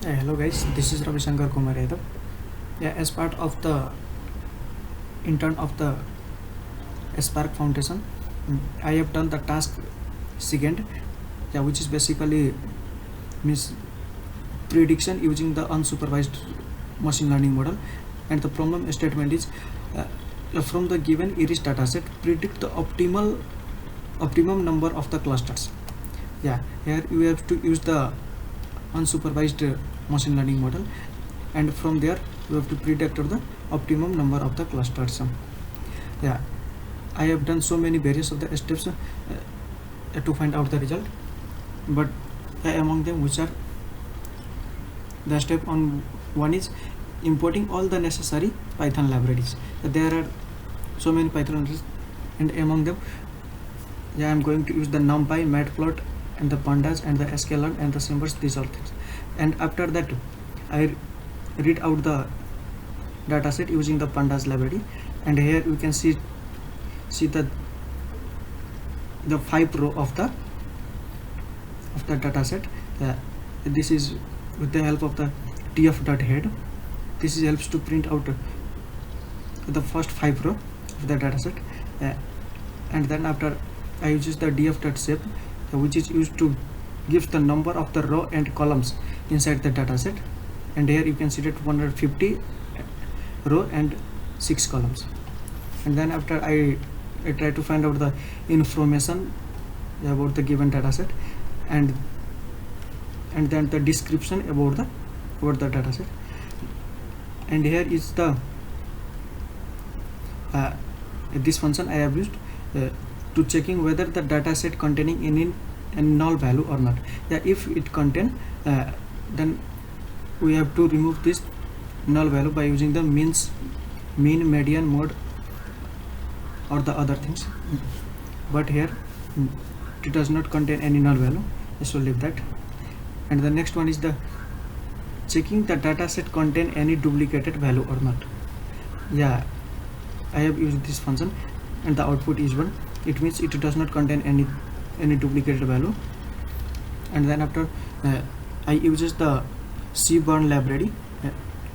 Hello guys, this is Ravi Shankar Kumar Yadav. As part of the intern of the Spark Foundation, I have done the task second, which is basically means prediction using the unsupervised machine learning model, and the problem statement is from the given iris dataset predict the optimum number of the clusters. Here you have to use the unsupervised machine learning model, and from there you have to predict the optimum number of the clusters. I have done so many various of the steps to find out the result, but among them which are the step on one is importing all the necessary Python libraries. There are so many Python libraries, and among them I am going to use the NumPy, Matplotlib, and the pandas and the sklearn and the Symbols, these all things. And after that I read out the dataset using the pandas library, and here you can see the 5 row of the dataset. This is with the help of the df.head. This helps to print out the first 5 row of the dataset, and then after I use the df.shape, which is used to gives the number of the row and columns inside the dataset, and here you can see that 150 row and 6 columns. And then after I try to find out the information about the given dataset, and then the description about the dataset. And here is the this function I have used to checking whether the dataset containing any null value or not. If it contain, then we have to remove this null value by using the mean, median, mode, or the other things. But here it does not contain any null value, so leave that. And the next one is the checking the dataset contain any duplicated value or not. I have used this function, and the output is 1. It means it does not contain any duplicated value. And then after I uses the cburn library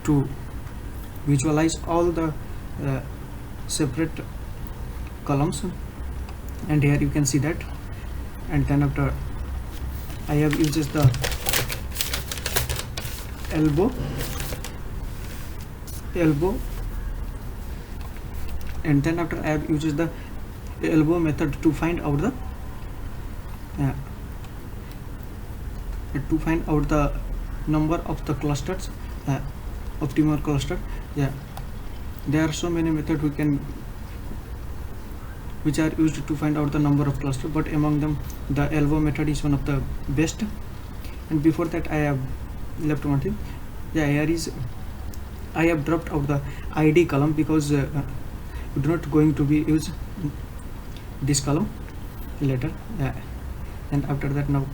to visualize all the separate columns, and here you can see that. And then after I have uses the elbow, and then after I have uses the elbow method to find out the number of the clusters, optimal cluster. There are so many methods which are used to find out the number of cluster, but among them the elbow method is one of the best. And before that I have left one thing. Here is I have dropped out the id column because we do not going to be use this column later. And after that now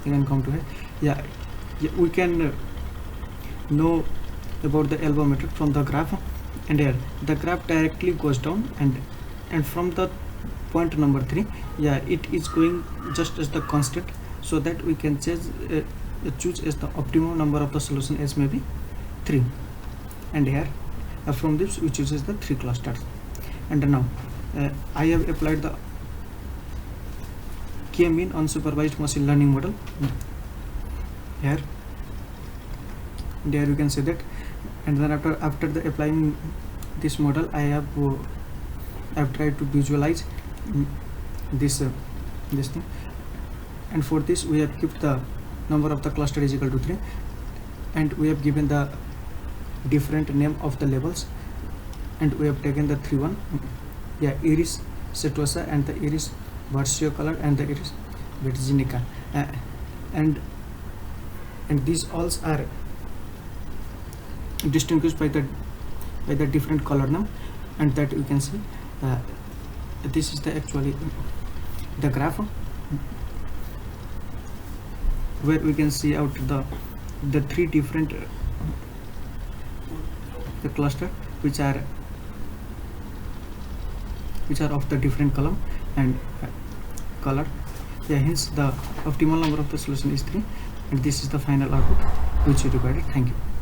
you can come to here. We can know about the elbow method from the graph, and here the graph directly goes down, and from the point number 3, it is going just as the constant, so that we can choose as the optimum number of the solution as maybe 3. And here from this we chooses the 3 clusters. And now I have applied the k-mean unsupervised machine learning model here, and here you can see that. And then after the applying this model, I have tried to visualize this thing, and for this we have kept the number of the cluster is equal to 3, and we have given the different name of the labels, and we have taken the 3 iris setosa, and the iris versicolor, and the iris virginica, and these all are distinguished by the different color name. And that you can see this is the actually the graph where we can see out the 3 different the cluster which are of the different column and color. Hence the optimal number of the solution is 3, and this is the final output. which you required. Thank you.